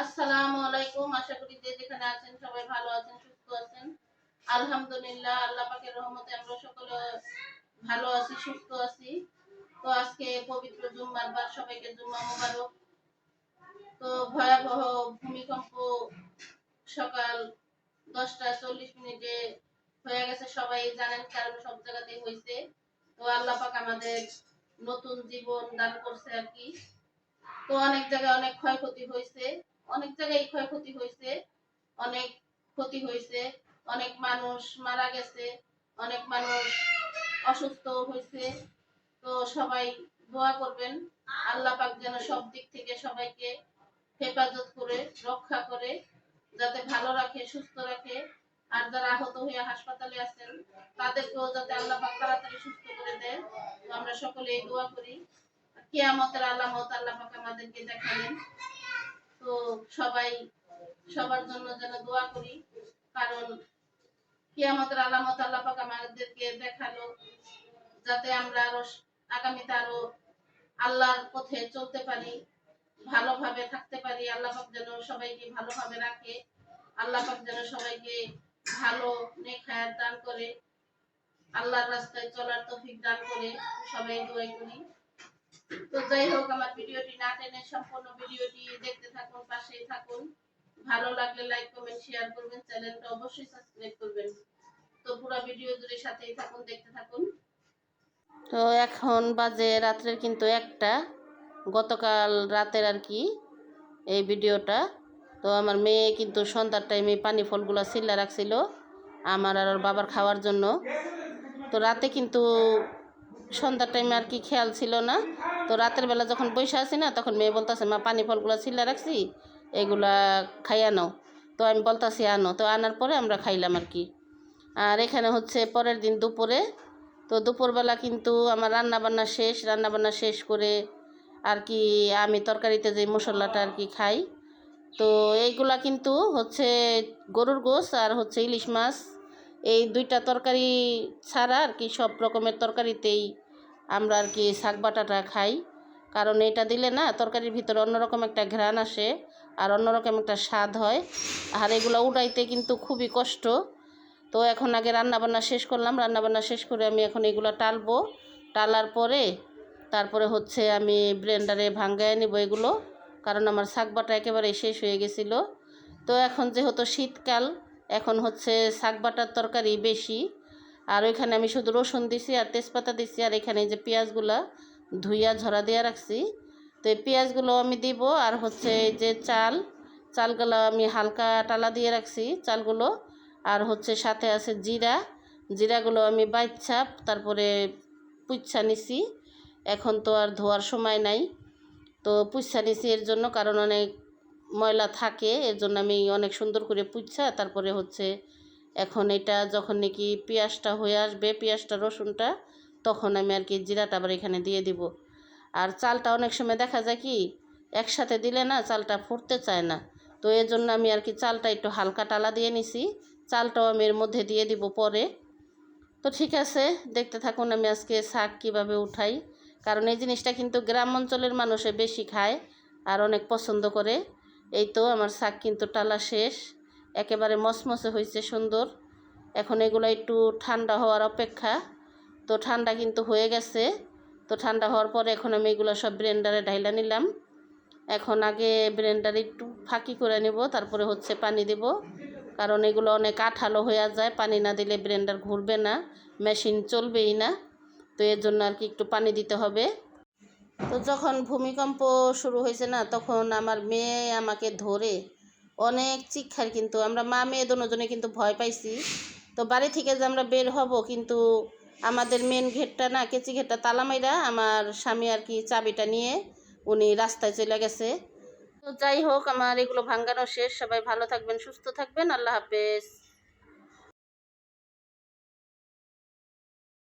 আসসালামু আলাইকুম। আশা করি যে যেখানে আছেন সবাই ভালো আছেন, সুস্থ আছেন। আলহামদুলিল্লাহ, আল্লাহ পাকের রহমতে আমরা সকলে ভালো আছি, সুস্থ আছি। তো আজকে পবিত্র জুম্মার বার, সবাইকে জুম্মা মোবারক। তো ভয়াবহ ভূমিকম্প সকাল 10টা 40 মিনিটে হয়ে গেছে, সবাই জানেন, কারণ সব জায়গাতেই হয়েছে। তো আল্লাহ পাক আমাদের নতুন জীবন দান করছে আর কি। তো অনেক জায়গায় অনেক ক্ষয়ক্ষতি হয়েছে, অনেক জায়গায় ক্ষয়ক্ষতি হয়েছে, অনেক ক্ষতি হয়েছে, অনেক মানুষ মারা গেছে, অনেক মানুষ অসুস্থ হয়েছে। তো সবাই দোয়া করবেন, আল্লাহ পাক যেন সব দিক থেকে সবাইকে হেফাজত করে রক্ষা করে, যাতে ভালো রাখে, সুস্থ রাখে। আর যারা আহত হয়ে হাসপাতালে আছেন তাদেরকেও যাতে আল্লাহ পাক তাড়াতাড়ি সুস্থ করে দেয়। তো আমরা সকলে এই দোয়া করি। কিয়ামতের আলামত আল্লাহ পাক আমাদেরকে দেখালেন। তো সবাই সবার জন্য যেন দোয়া করি, কারণ কিয়ামতের আলামত আল্লাহ পাক আমাদেরকে দেখালো, যাতে আমরা আরো আগামীতে আরো আল্লাহর পথে চলতে পারি, ভালোভাবে থাকতে পারি। আল্লাহ পাক যেন সবাইকে ভালোভাবে রাখে, আল্লাহ পাক যেন সবাইকে ভালো নেক হায়াত দান করে, আল্লাহর রাস্তায় চলার তৌফিক দান করে। সবাই দোয়া করি। তো যাই হোক, আমার ভিডিওটি না টেনে সম্পূর্ণ ভিডিওটি দেখতে থাকুন, পাশেই থাকুন। ভালো লাগলে লাইক কমেন্ট শেয়ার করবেন, চ্যানেলটা অবশ্যই সাবস্ক্রাইব করবেন। তো পুরো ভিডিও জুড়ে সাথেই থাকুন, দেখতে থাকুন। তো এখন বাজে রাত্রের কিন্তু 1টা, গতকাল রাতের আর কি এই ভিডিওটা। তো আমার মেয়ে কিন্তু সন্ধ্যার টাইমে পানি ফলগুলো ছিল্লা রাখছিল আমার আর ওর বাবার খাওয়ার জন্য। তো রাতে কিন্তু সন্ধ্যার টাইমে আর কি খেয়াল ছিল না। তো রাতের বেলা যখন বসে আছি না, তখন মেয়ে বলতেছে, মা পানি ফলগুলো ছিল্লা রাখছি, এগুলা খাইয়া নাও। তো আমি বলতাছি আনো। তো আনার পরে আমরা খাইলাম আর কি। আর এখানে হচ্ছে পরের দিন দুপুরে। তো দুপুরবেলা কিন্তু আমার রান্নাবান্না শেষ করে আর কি আমি তরকারিতে যে মশলাটা আর কি খাই, তো এইগুলা কিন্তু হচ্ছে গরুর গোশ আর হচ্ছে ইলিশ মাছ, এই 2টা তরকারি ছাড়া আর কি সব রকমের তরকারিতেই আমরা আর কি শাক বাটাটা খাই। কারণ এটা দিলে না তরকারির ভিতরে অন্যরকম একটা ঘ্রাণ আসে আর অন্যরকম একটা স্বাদ হয়। আর এগুলো উড়াইতে কিন্তু খুবই কষ্ট। তো এখন আগে রান্নাবান্না শেষ করলাম, রান্নাবান্না শেষ করে আমি এখন এগুলো টালবো। টালার পরে তারপরে হচ্ছে আমি ব্লেন্ডারে ভাঙ্গায় নেব এগুলো, কারণ আমার শাক বাটা একেবারে শেষ হয়ে গেছিল। তো এখন যেহেতু শীতকাল, এখন হচ্ছে শাক বাটার তরকারি বেশি। আর ওইখানে আমি শুধু রসুন দিছি আর তেজপাতা দিছি, আর এখানে যে পেঁয়াজগুলা ধুইয়া ঝরা দিয়ে রাখছি, তো এই পেঁয়াজগুলো আমি দিব। আর হচ্ছে এই যে চালগুলো আমি হালকা টালা দিয়ে রাখছি চালগুলো। আর হচ্ছে সাথে আছে জিরাগুলো আমি বাইচ্ছা তারপরে পুচ্ছা নিছি। এখন তো আর ধোয়ার সময় নাই, তো পুচ্ছা নিছি এর জন্য, কারণ অনেক ময়লা থাকে, এর জন্য আমি অনেক সুন্দর করে পুচ্ছা তারপরে হচ্ছে এখন এটা যখন নাকি পেঁয়াজটা হয়ে আসবে, পেঁয়াজটা রসুনটা, তখন আমি আর কি জিরাটা আবার এখানে দিয়ে দিব। আর চালটা অনেক সময় দেখা যায় কি একসাথে দিলে না চালটা ফুটতে চায় না, তো এর জন্য আমি আর কি চালটা একটু হালকা টালা দিয়ে নিছি। চালটাও আমি এর মধ্যে দিয়ে দিব পরে। তো ঠিক আছে, দেখতে থাকুন আমি আজকে শাক কীভাবে উঠাই, কারণ এই জিনিসটা কিন্তু গ্রাম অঞ্চলের মানুষে বেশি খায় আর অনেক পছন্দ করে। এই তো আমার শাক কিন্তু টালা শেষ, একেবারে মসমসে হয়েছে সুন্দর। এখন এগুলো একটু ঠান্ডা হওয়ার অপেক্ষা। তো ঠান্ডা কিন্তু হয়ে গেছে। তো ঠান্ডা হওয়ার পরে এখন আমি এগুলো সব ব্লেন্ডারে ঢাইলা নিলাম। এখন আগে ব্লেন্ডারে একটু ফাঁকি করে নেব, তারপরে হচ্ছে পানি দেব, কারণ এগুলো অনেক আঠালো হয়ে যায়, পানি না দিলে ব্লেন্ডার ঘুরবে না, মেশিন চলবেই না। তো এর জন্য আর কি একটু পানি দিতে হবে। তো যখন ভূমিকম্প শুরু হয়েছে না, তখন আমার মেয়ে আমাকে ধরে অনেক চিৎকার, কিন্তু আমরা মা মেয়ে দুজনে কিন্তু ভয় পাইছি। তো বাড়ি থেকে যে আমরা বের হব, কিন্তু আমাদের মেন গেটটা না, কেচি গেটটা তালা মাইরা আমার স্বামী আর কি চাবিটা নিয়ে উনি রাস্তায় চলে গেছে। তো যাই হোক, আমার এগুলো ভাঙ্গানো শেষ। সবাই ভালো থাকবেন, সুস্থ থাকবেন, আল্লাহ হাফেজ।